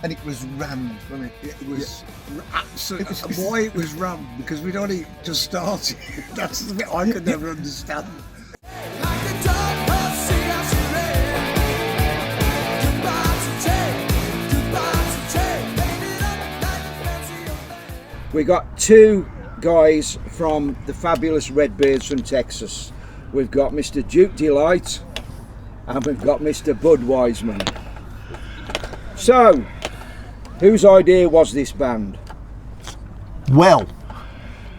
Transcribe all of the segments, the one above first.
and it was rammed, wasn't it? It was absolutely. And why it was rammed? Because we'd only just started. That's the bit I could never understand. We got two guys from the fabulous Redbeards from Texas. We've got Mr. Duke Delite and we've got Mr. Bud Weisman. So, whose idea was this band? Well,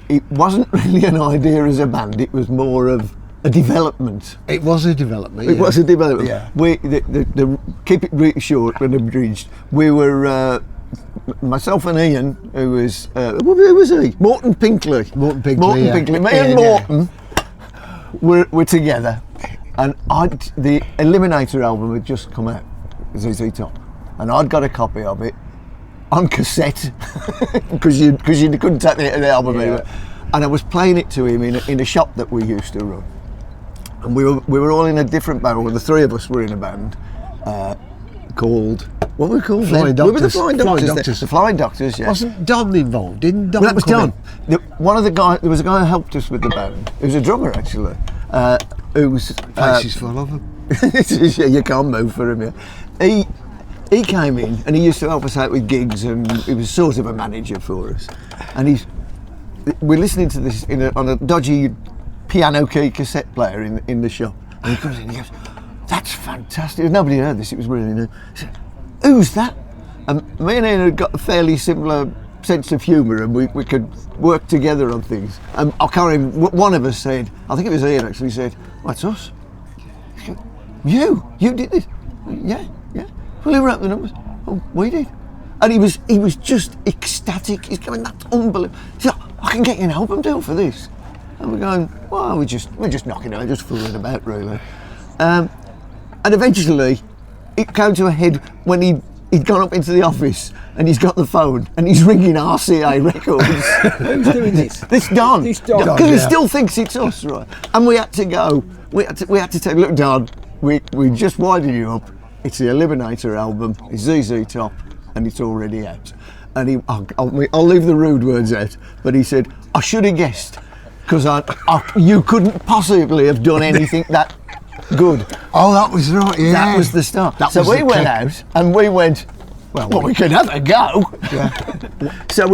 it wasn't really an idea as a band, it was more of a development. It was a development. It was a development. Yeah. We, keep it really short and abridged, we were, myself and Ian, who was he? Morton Pinkley. Morton Pinkley. Me and Morton were together, and the Eliminator album had just come out, ZZ Top, and I'd got a copy of it on cassette because you couldn't take the album anywhere. And I was playing it to him in a shop that we used to run, and we were all in a different band. Well, the three of us were in a band called. What were we called? Flying Doctors. We were the Flying Doctors. Flying Doctors. The Flying Doctors, yeah. Wasn't Don involved? Didn't Don? Well, that was come Don. One of the guys. There was a guy who helped us with the band. He was a drummer actually. Who was Place is full of them. yeah, you can't move for him. Yeah. He came in and he used to help us out with gigs, and he was sort of a manager for us. And we're listening to this on a dodgy piano key cassette player in the shop. And he comes in and he goes, "That's fantastic." Nobody heard this. It was really new. He said, "Who's that?" And me and Ian had got a fairly similar sense of humour, and we could work together on things. And I can't remember, one of us said, I think it was Ian actually, said, "Well, it's us." He goes, You did this? Yeah. Well, who wrote the numbers? Oh, we did. And he was just ecstatic. He's going, "That's unbelievable." He said, "I can get you an album deal for this." And we're going, "Well, we're just knocking out, just fooling about, really." And eventually, it came to a head when he'd gone up into the office and he's got the phone and he's ringing RCA Records. Who's doing this? This Don. Don. Because he still thinks it's us, right? And we had to go. We had to say, "Look, Don, we just winded you up. It's the Eliminator album. It's ZZ Top, and it's already out." And I'll leave the rude words out, but he said, "I should have guessed, because you couldn't possibly have done anything that good." Oh, that was right. Yeah, that was the start. So we went out and we went, well, we could have a go. Yeah. So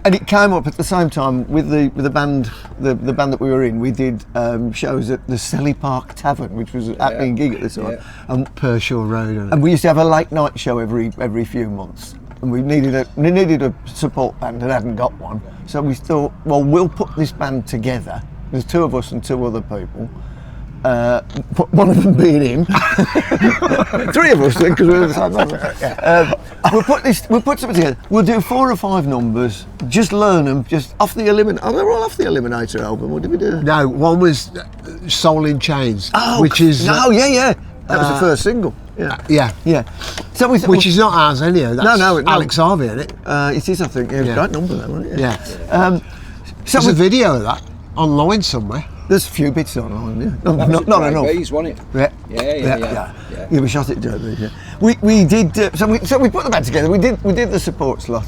and it came up at the same time with the band, the band that we were in. We did shows at the Selly Park Tavern, which was a happening gig at the time, and Pershore Road. And we used to have a late night show every few months. And we needed a support band and hadn't got one. So we thought, well, we'll put this band together. There's two of us and two other people. One of them being him. Three of us, because we were the same band. We'll put something together. We'll do 4 or 5 numbers. Just learn them. Just off the Eliminator. Oh, they were all off the Eliminator album. What did we do? No, one was Soul in Chains. Oh, which is yeah. That was the first single. Yeah. So which is not ours anyhow. That's Alex Harvey, isn't it? It is, I think. Yeah, great number though, wasn't it? Yeah. So there's a video of that online somewhere. There's a few bits online, yeah. Not enough. Wasn't it? Yeah, we shot it dirty. Yeah. We did. So we put the band together. We did the support slot.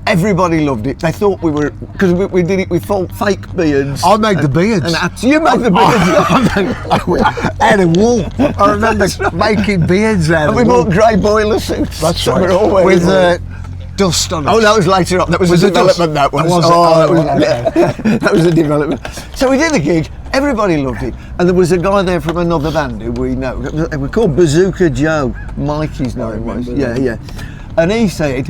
Everybody loved it. They thought we were, because we did it with fake beards. I made the beards. You made the beards. Out of wool. I remember making beards out of wool. And we bought grey boiler suits. That's right. With dust on it. Oh, that was later on. That was a development. That was. That was a development. So we did the gig. Everybody loved it, and there was a guy there from another band who we know. We called Bazooka Joe. Mikey's name was. Yeah. And he said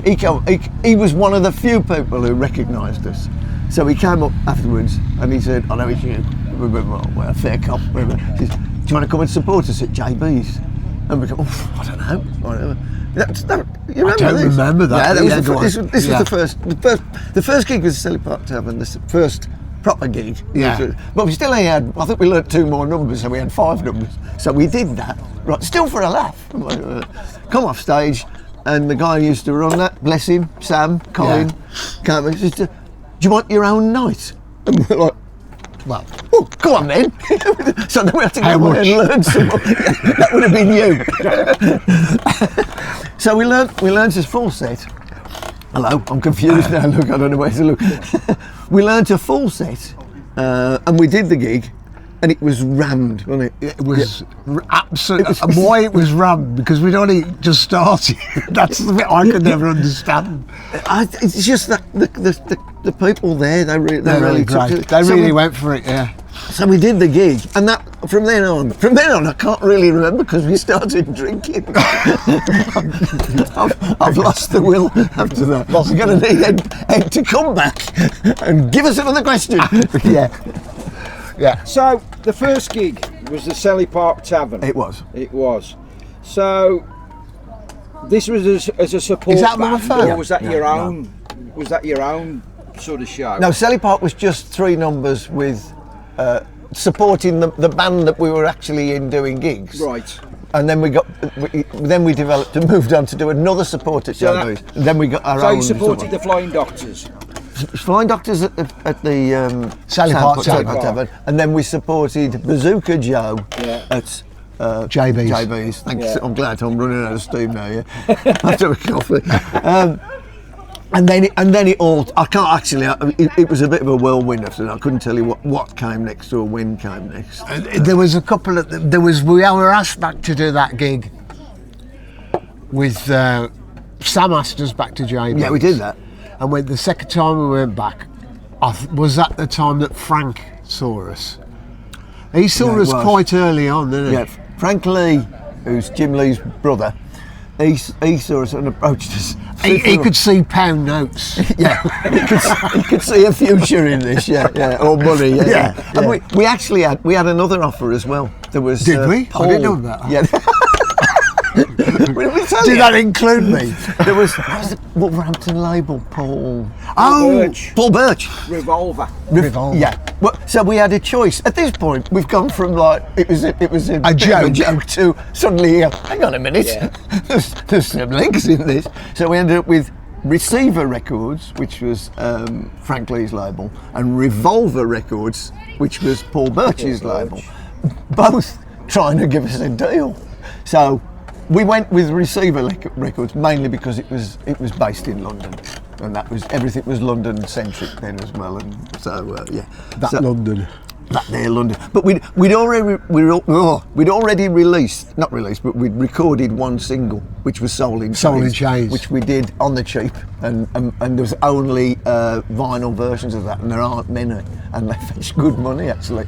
he was one of the few people who recognised us. So he came up afterwards and he said, "I know it's you. We're a fair cop." He says, "Do you want to come and support us at JB's?" And we go, "Oh, I don't know. Whatever." You remember I don't remember that. Yeah, this was the first gig was Selly Park Tavern. This first proper gig. Yeah. But we still only had, I think we learnt 2 more numbers, so we had 5 numbers. So we did that, right, still for a laugh. Come off stage, and the guy who used to run that, bless him, Sam, Colin, came and said, "Do you want your own night?" And we're like, Well, Oh, go on then. So then we had to How go away much? and learn some more. That would have been you. So we learned a full set. Hello, I'm confused now. Look, I don't know where to look. We learned a full set, and we did the gig, and it was rammed, wasn't it? it was absolutely. And why it was run? Because we'd only just started. That's the bit I could never understand. It's just that the people there, they They're really great. took it. They So really we- went for it. Yeah. So we did the gig, and that from then on, I can't really remember because we started drinking. I've lost the will after that. We're going to need Ed to come back and give us another question. Yeah. Yeah. So the first gig was the Selly Park Tavern. It was. It was. So this was as a support Is that band, my phone? or was that No, your no. own? Was that your own sort of show? No, Selly Park was just 3 numbers with supporting the band that we were actually in doing gigs. Right. And then we developed and moved on to do another support at So Joe Louis. Then we got our So own. you supported the Flying Doctors. Flying Doctors at the Sally Park Tavern. Tavern, and then we supported Bazooka Joe Yeah. at JB's. JB's. Thanks. Yeah. I'm glad I'm running out of steam now. Yeah, after a coffee. And then it all. I can't actually. It was a bit of a whirlwind after that. I couldn't tell you what came next or when came next. There was a couple of. We were asked back to do that gig with Sam asked us back to JB's. Yeah, we did that. And when the second time we went back, was that the time that Frank saw us? He saw Yeah, it us was. quite early on, didn't he? Yeah, Frank Lee, who's Jim Lee's brother, he saw us and approached us. He could see pound notes. Yeah, he could see a future in this, yeah, or money, yeah. Yeah, And yeah. we actually had another offer as well. There was. Did we? I Paul. didn't know about that. Yeah. we tell Did you? that include me? There was what was the Wolverhampton label, Paul. Oh, Birch. Paul Birch. Revolver. Revolver. Yeah. Well, so we had a choice. At this point, we've gone from like it was a bit of joke. to suddenly, hang on a minute, Yeah. there's some links in this. So we ended up with Receiver Records, which was Frank Lee's label, and Revolver Records, which was Paul Birch's label. Both trying to give us a deal. So we went with Receiver Records mainly because it was based in London, and everything was London centric then as well, and so yeah. So- London. That there, London. But we'd already not released, but we'd recorded one single, which was Soul in Chains. which we did on the cheap, and there's only vinyl versions of that, and there aren't many, and they fetched good money actually.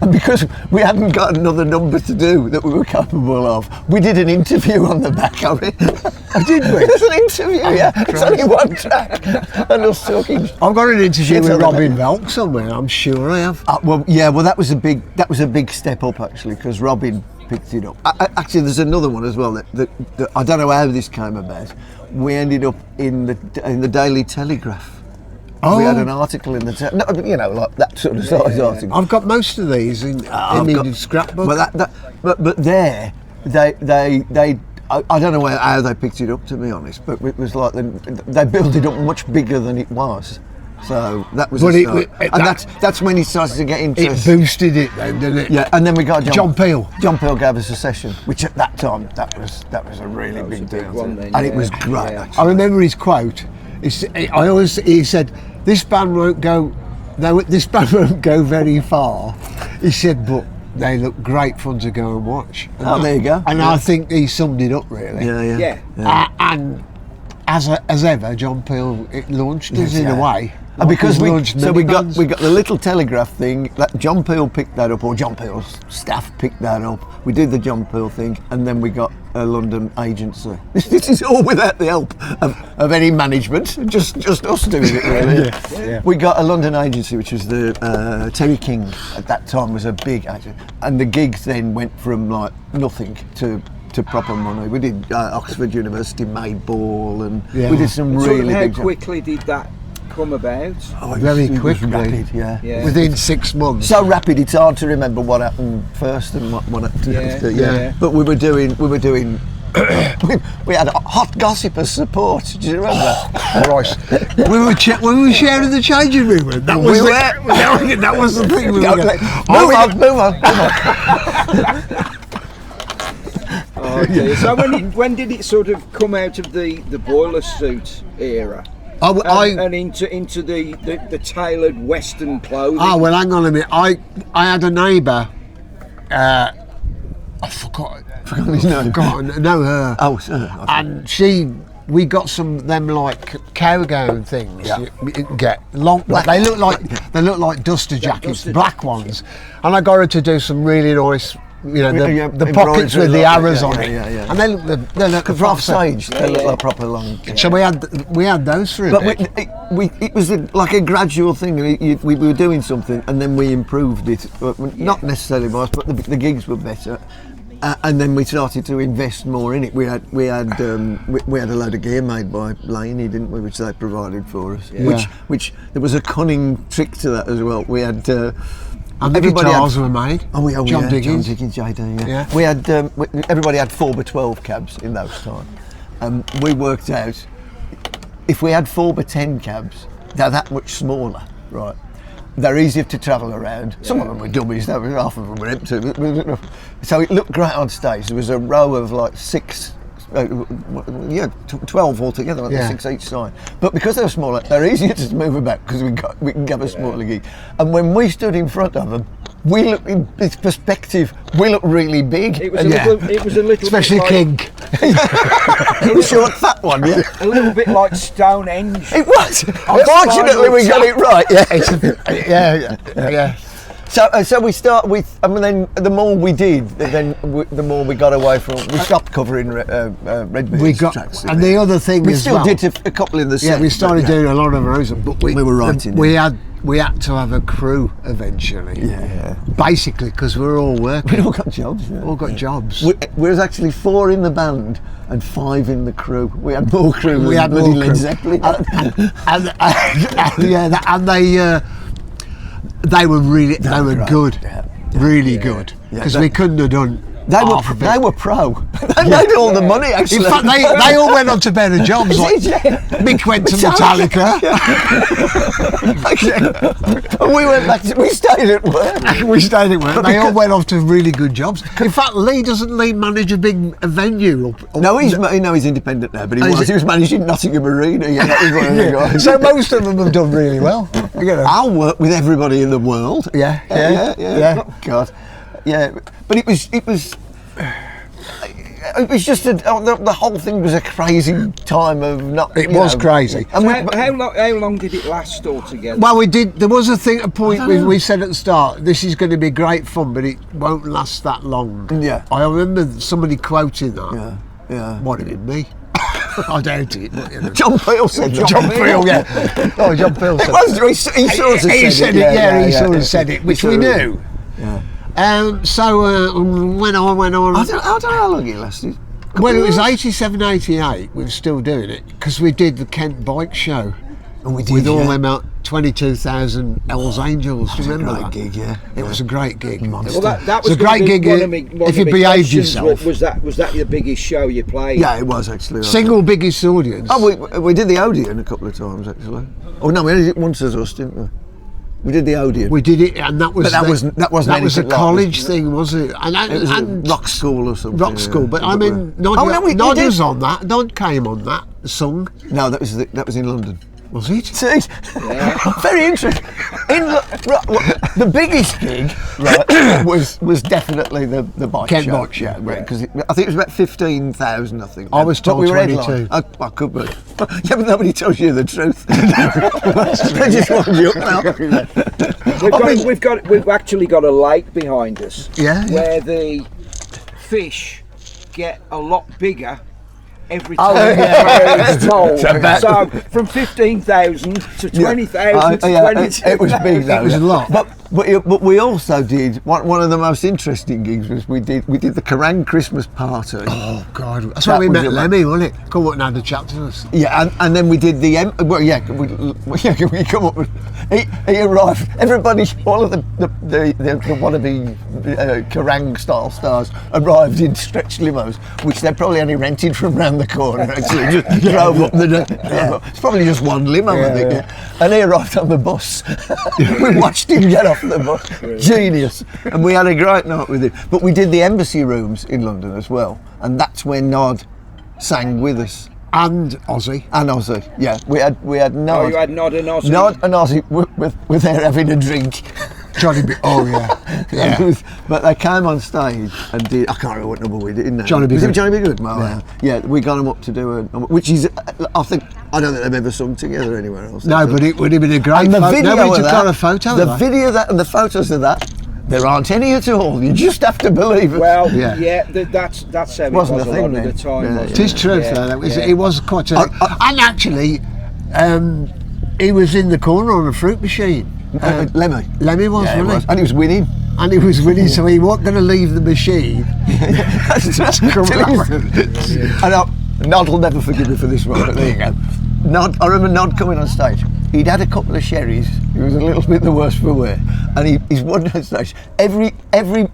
And because we hadn't got another number to do that we were capable of, we did an interview on the back of it. Did we? It was an interview, yeah. It's only one track, and us talking. I've got an interview Shit with on the Robin net. Velk somewhere. I'm sure I have. Well, that was a big step up actually, because Robin picked it up. Actually, there's another one as well that I don't know how this came about. We ended up in the Daily Telegraph. Oh. We had an article in the like that sort of size article. I've got most of these in the scrapbook. But there, they I don't know how they picked it up, to be honest. But it was like they built it up much bigger than it was. So that was But a it- start. it- And that- that's when he started to get It interest. boosted it then, didn't it? Yeah, and then we got John Peel. John Peel gave us a session, which at that time that was a really was big a big deal, one then, and it yeah, was great. yeah. Actually. I remember his quote. He said, "This band won't go. No, this band won't go very far." He said, "But they look great fun to go and watch." And Oh, there you go. And Yeah. I think he summed it up really. Yeah. And as ever, John Peel it launched us in a Yeah. way. And because Like we he's launched many got bands. the little Telegraph thing that John Peel picked that up, or John Peel's staff picked that up. We did the John Peel thing, and then we got a London agency. This is all without the help of any management, just us doing it really. Yeah. We got a London agency, which was the Terry King at that time was a big agency, and the gigs then went from like nothing to proper money. We did Oxford University made ball, and Yeah. we did some So really how big. quickly did that come about? Very It was quickly. rapid, yeah. Yeah. Within 6 months. So rapid, it's hard to remember what happened first and what happened Yeah, after. yeah. But we were doing we had hot gossip as support. Do you remember? Christ. we were sharing the changing room. That was that was the thing. Move on. Oh, dear. So when did it sort of come out of the boiler suit era? And into the tailored Western clothing? Oh, well, hang on a minute. I had a neighbour, I forgot his name. No, her. Oh, sir. And we got some of them like cow gown things. Yeah. You can get long. They look like duster jackets, duster black ones. And I got her to do some really nice. You know, the pockets with the arrows on it, yeah. and they look proper sage. They look like proper long. So we had those for a bit. It was like a gradual thing. We were doing something, and then we improved it. Not necessarily much, but the gigs were better. And then we started to invest more in it. We had a load of gear made by Laney, didn't we? Which they provided for us. Yeah. Which there was a cunning trick to that as well. We had. And the guitars were made. John Diggins. John Diggins, JD, yeah. We had everybody had 4x12 cabs in those times. We worked out if we had 4x10 cabs, they're that much smaller, right? They're easier to travel around. Some of them were dummies, half of them were empty. So it looked great on stage. There was a row of like 6. 12 altogether, like 6 each side. But because they were smaller, they're easier to move about because we can have a smaller gig. And when we stood in front of them, we looked in its perspective. We looked really big. It was a little, especially bit King. The short, fat one, yeah. A little bit like Stonehenge. It was. Unfortunately, we got it right. Yeah. So we start with, and then the more we did, the more we got away from. We stopped covering Redbeards tracks. And the other thing we as still well, did a couple in the set. Yeah, we started doing a lot of our own, but we were writing. We had to have a crew eventually. Yeah. Basically, because we were all working. We all got jobs. Yeah. All got jobs. We was actually 4 in the band and 5 in the crew. We had more crew. We had more Led crew. Zeppelin. They were really good, really good. Because we couldn't have done. They were pro. They made all the money actually. In fact, they all went on to better jobs. Like Mick went to Metallica. And we went back. We stayed at work. They all went off to really good jobs. In fact, doesn't Lee manage a big venue? No, he's independent now. But he was managing Nottingham Arena. Yeah, that was one of the guys. So most of them have done really well. You know. I'll work with everybody in the world. Yeah. Oh, God. Yeah, but it was just the whole thing was a crazy time of not. It was crazy. And how long did it last altogether? Well, we did. There was a point we said at the start, this is going to be great fun, but it won't last that long. Yeah. I remember somebody quoting that. Yeah. What did it be? I doubt it. But, you know. John Peel said that. John Peel, yeah. Oh, John Peel said it. He sort of said it. Yeah, he sort of said it, which we knew. Yeah. So went on. I don't know how long it lasted. Well, it was 87, 88. We were still doing it because we did the Kent Bike Show. And we did, with all them 22,000 Hells Angels. Remember that? Gig, yeah. It was a great gig. Well, that was a great gig if you behaved yourself. Was that the biggest show you played? Yeah, it was actually. Single biggest audience. Oh, we did the Odeon a couple of times actually. Oh no, we did it once as us, didn't we? We did the Odeon. We did it, and that was that was a college thing, wasn't it? It was a rock school or something. Rock school, but I mean, Noddy was on that. Nod came on that sung. No, that was in London. Was it? Yeah. Very interesting. The biggest gig was definitely the bike Kent show. Bike Show, Yeah, because I think it was about 15,000. I think. I was told 22. I could be. Yeah, but nobody tells you the truth. They just want you up now. We've actually got a lake behind us. Yeah. Where the fish get a lot bigger every time it's told. So from 15,000 to 20,000 to 20,000. It was big though. It was a lot. But But we also did one of the most interesting gigs was we did the Kerrang Christmas party. Oh God, that's That where we was met a- Lemmy, wasn't it? Come up and had a chat to us. Yeah, and then we did the we come up with he arrived. Everybody, all of the wannabe Kerrang style stars arrived in stretch limos, which they probably only rented from round the corner. Actually, just drove up it's probably just one limo, I think. Yeah. And he arrived on the bus. We watched him get off the bus. Genius. And we had a great night with him. But we did the Embassy Rooms in London as well, and that's when Nod sang with us. And Ozzy. And Ozzy, yeah. We had Nod. Oh, you had Nod and Ozzy. Nod and Ozzy were there having a drink. Johnny B. Oh yeah. Yeah. But they came on stage and did. I can't remember what number we did. Didn't they? Johnny B. Was it Good. Johnny B. Good? Well, yeah. We got them up to do which is. I don't think they've ever sung together anywhere else. No, but it would have been a great And the photo. video Nobody of took that, on a photo of the that. video of that and the photos of that, there aren't any at all. You just have to believe it. Well, Yeah. that's how it Wasn't was a a thing lot then. of the time. Yeah, wasn't It is true, Yeah, though. yeah. It was quite a... and actually, he was in the corner on a fruit machine. Lemmy. Lemmy was, Yeah, he wasn't was. he? And he was winning. And he was winning, so he wasn't going to leave the machine. That's and Nod will never forgive me for this one, but there you go. Nod, I remember Nod coming on stage. He'd had a couple of sherries. He was a little bit the worse for wear, and he's wandering on stage. Every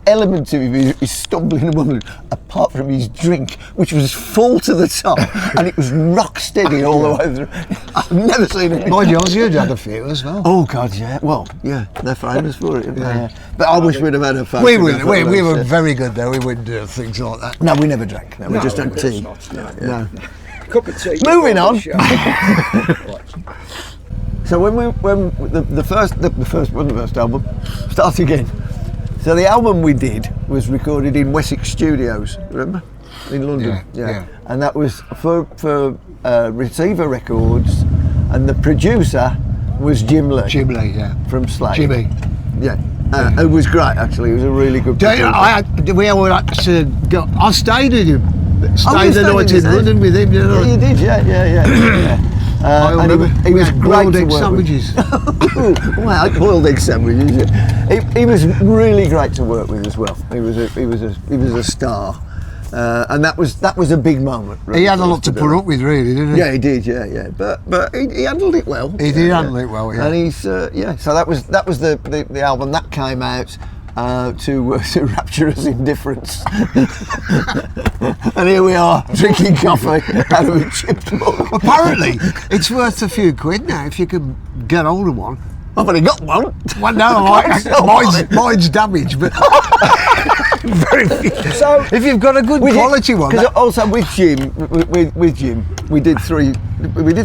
element of him is stumbling and mumbling, apart from his drink, which was full to the top, and it was rock steady all the way through. I've never seen it. Mind you, Ozzy had a few as well. Oh God, yeah. Well, yeah, they're famous for it. Yeah. But I wish we'd have had a photo. We were very good though. We wouldn't do things like that. No, we never drank. No, we just of had course tea. not, no. No. Cup of tea. Moving before on. the show. So when the first album, start again. So the album we did was recorded in Wessex Studios, remember, in London. Yeah. And that was for Receiver Records, and the producer was Jim Lee. Jim Lee, yeah. From Slade. Jimmy. Yeah. It was great actually. It was a really good producer. We all had to go. I stayed with him. Stayed the night in London with him, you know. Yeah, you did. Yeah. I And remember. he was had great boiled to egg work sandwiches. with. Well, boiled egg sandwiches. Yeah. He was really great to work with as well. He was a star, and that was a big moment. Really, He had a for us lot to do put it. up with, really, didn't he? Yeah, he did. Yeah. But he handled it well. He did handle it well, yeah. And he's So that was the album that came out. To rapturous indifference. And here we are drinking coffee out of a chipped mug. Apparently, it's worth a few quid now if you can get hold of one. I've only got one. Well, no, mine's damaged, but very few. So, If you've got a good quality one, Because also with Jim, we did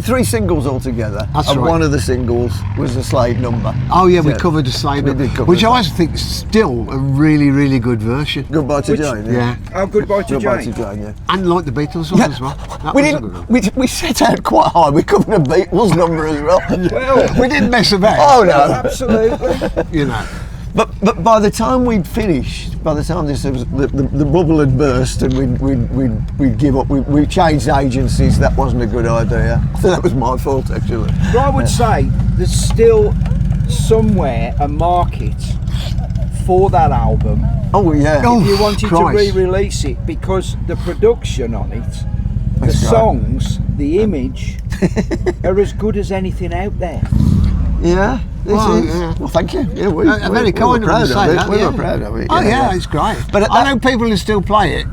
three singles altogether. That's and right. one of the singles was a Slade number. oh yeah, we Yeah. covered the Slade, We did cover which the I think is still a really, really good version. Goodbye to Which- Jane. Yeah, oh, goodbye to Goodbye Jane. to Jane. Yeah. and like the Beatles one as well. That We was a didn't. good one. We set out quite high. We covered a Beatles number as well. Well, We didn't mess about. Oh no. absolutely. You know. But by the time we'd finished, by the time the bubble had burst and we'd give up, we changed agencies. That wasn't a good idea. I think that was my fault actually. But I would say there's still somewhere a market for that album Oh yeah. Oh, if you wanted Christ. to re-release it, because the production on it, the That's right. songs, the image are as good as anything out there. Yeah. This Well, is. yeah. Well, thank you. Yeah, we Very were kind of proud them to of say it. that. We yeah. were proud of it. Oh yeah, it's great. But I know people who still play it.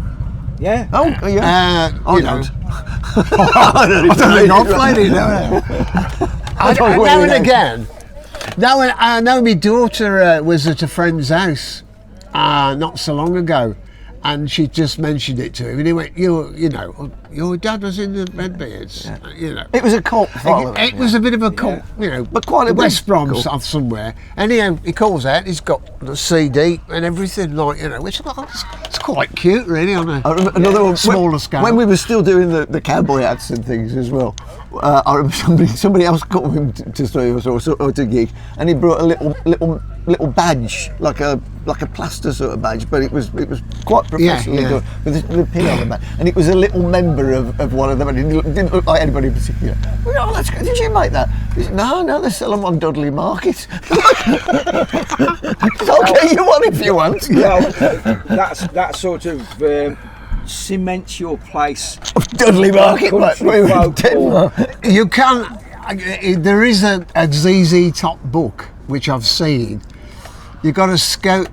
Yeah. Oh yeah. You know, I don't They're not playing it, no. Now and again. I know my daughter was at a friend's house not so long ago, and she just mentioned it to him, and he went, "You know, your dad was in the Redbeards." You know, It was a cult following. it was a bit of a cult, you know, But quite a big West Brom cult. stuff somewhere. Anyhow, he calls out. He's got the CD and everything, like, you know, which it's quite cute, really, on a I remember another one smaller scale. When we were still doing the cowboy hats and things as well. I remember somebody else called him to see us or to gig, and he brought a little badge, like a plaster sort of badge, but it was quite professionally yeah. done with the pin on the back, and it was a little member of one of them, and it didn't look like anybody in particular. Well, that's good. Did you make that? He said, no, they sell them on Dudley Market. I'll get you one if you want. Well, that sort of cements your place. Dudley Market, mate. Country folklore. You can. There is a ZZ Top book which I've seen. You got to scout.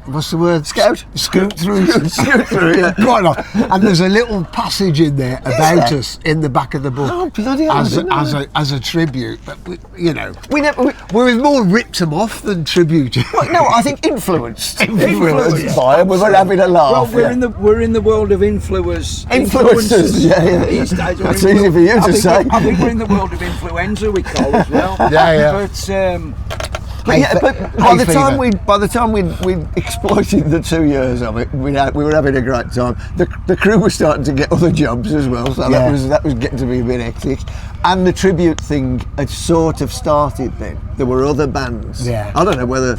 What's the word? Scout? Scoot through. Scoot through, yeah. Quite a lot. And there's a little passage in there about us in the back of the book. Oh, bloody hell, as a tribute. But we we've more ripped them off than tributed. well, no, I think influenced by them. We were having a laugh. Well, we're in the world of influencers. Influencers, yeah. These days, That's easy for you to say. I think we're in the world of influenza, we call as well. Yeah. But By the time we exploited the 2 years of it, we were having a great time. The crew was starting to get other jobs as well, so that was getting to be a bit hectic. And the tribute thing had sort of started then. There were other bands. Yeah. I don't know whether,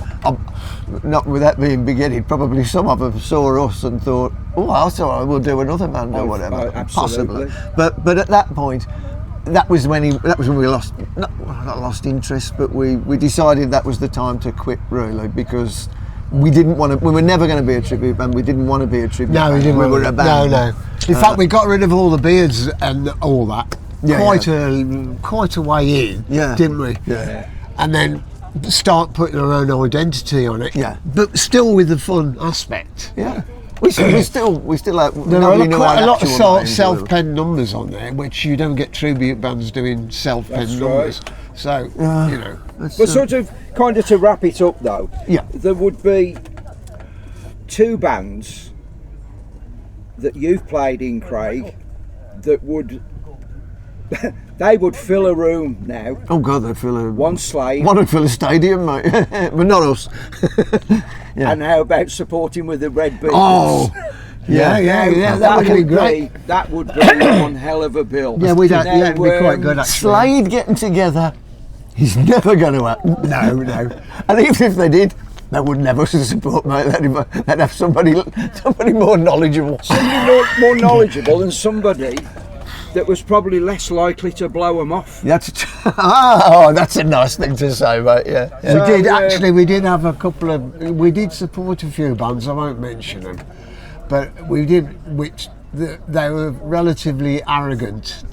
not with that being beginning, probably some of them saw us and thought, oh, also we'll do another band or whatever. Absolutely. Possibly. But at that point, that was when we lost, not lost interest, but we decided that was the time to quit Rea-Loaded because we were never going to be a tribute band. We didn't want to be a tribute band. We didn't. We were a band. No. In fact, we got rid of all the beards and all that. Quite a way in, didn't we? Yeah. And then start putting our own identity on it. Yeah. But still with the fun aspect. Yeah. We still have. There are quite a lot of self-penned numbers on there, which you don't get tribute bands doing self-penned numbers. Right. So you know. But sort of, kind of to wrap it up though, there would be 2 bands that you've played in, Craig, that would they would fill a room now. Oh God, they'd fill a One Slade. One would fill a stadium, mate, but not us. Yeah. And how about supporting with the Redbeards? Oh, yeah. That would be great. That would be one hell of a bill. Yeah, it'd be quite good actually. Slade getting together is never going to happen. No. And even if they did, they would never support, mate. They'd have somebody more knowledgeable. Somebody more knowledgeable and somebody that was probably less likely to blow them off. That's a nice thing to say, mate. Yeah. So, we did have a couple of. We did support a few bands. I won't mention them, but we did, which they were relatively arrogant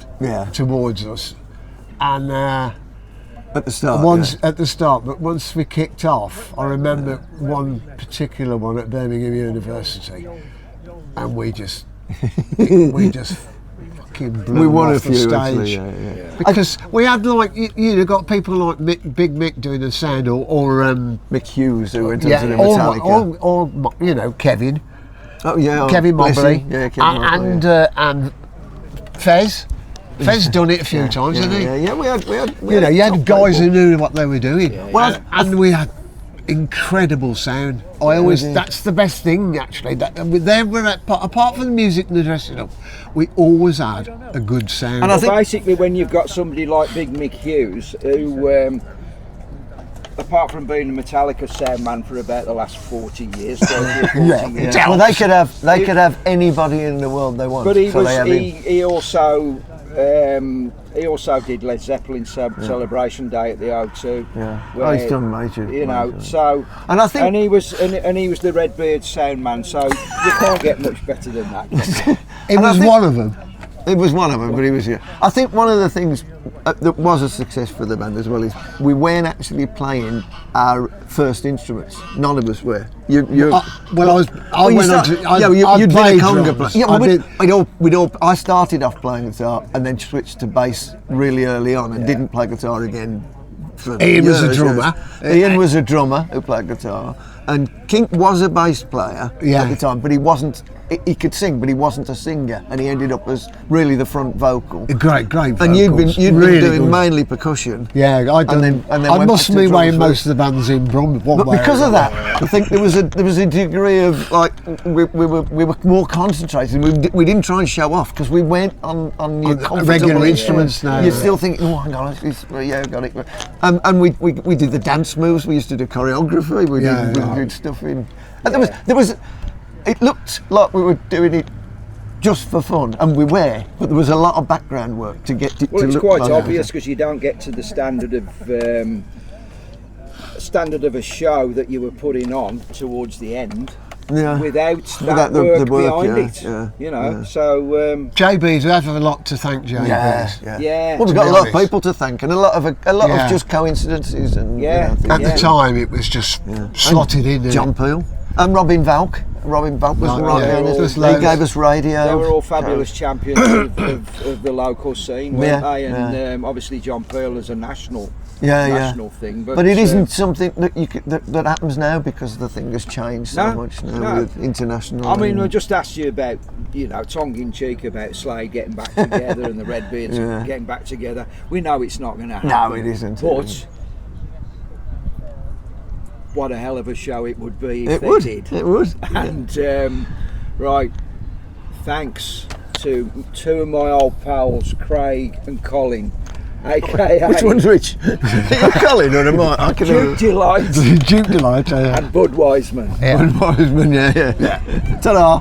towards us, and at the start. At the start, but once we kicked off, I remember one particular one at Birmingham University, and we just we won a few stage actually, because we had got people like Big Mick doing the sound or Mick Hughes who went into the Metallica or Kevin. Oh yeah, Kevin Mobley. Yeah, Kevin Mobley. And Fez. Fez done it a few times, hasn't he? Yeah, we had you had guys who knew what they were doing. And we had incredible sound. That's the best thing actually. Apart from the music and the dressing up, we always had a good sound. And I think basically when you've got somebody like Big Mick Hughes, who apart from being a Metallica sound man for about the last 40 years, 30 or 40 years. Well, they could have anybody in the world they want. But he also did Led Zeppelin Celebration Day at the O2. Yeah, he's done major. So and I think he was the Redbeards sound man. So you can't get much better than that. It was one of them. It was one of them, but he was here. I think one of the things that was a success for the band as well is we weren't actually playing our first instruments. None of us were. You'd been a conga player. I started off playing guitar and then switched to bass really early on and didn't play guitar again. Ian was a drummer. Ian was a drummer who played guitar, and Kink was a bass player at the time, but he wasn't. He could sing, but he wasn't a singer, and he ended up as really the front vocal. Great vocals. And you'd been really doing good. mainly percussion. Yeah, I must be weighing most of the bands in Brum. But because of that, I think there was a degree of like we were more concentrated. We didn't try and show off because we went on your regular instruments now. You're still thinking, oh, hang on, I got it. And we did the dance moves. We used to do choreography. We did stuff in. And there was. It looked like we were doing it just for fun, and we were, but there was a lot of background work to get it to look like. Well, it's quite obvious because you don't get to the standard of standard of a show that you were putting on towards the end. Yeah. Without Without that the work work, behind yeah, it, yeah, you know. yeah. So JB's, we have a lot to thank JB's. Yeah. Well, we've To got be a lot honest. of people to thank, and a lot of Yeah. just coincidences and Yeah. you know, At things. the time, it was just slotted in. John Peel and Robin Valk. Robin Valk was Right, right yeah. behind They us. were all- He gave us radio. They were all fabulous champions of the local scene, weren't Yeah, they? And obviously John Peel is a national thing. But it isn't something that that happens now because the thing has changed so No, much now no. with international. I mean, and- I just asked you about, tongue in cheek about Slade getting back together and the Redbeards Yeah. getting back together. We know it's not going to happen. No, it isn't. But what a hell of a show it would be if it they would. did. It would. And right, thanks to two of my old pals, Craig and Colin, aka Which one's which? You're Colin or am I? Duke Delite Duke Delite. and Bud Weisman. Yeah. Yeah. Ta-da.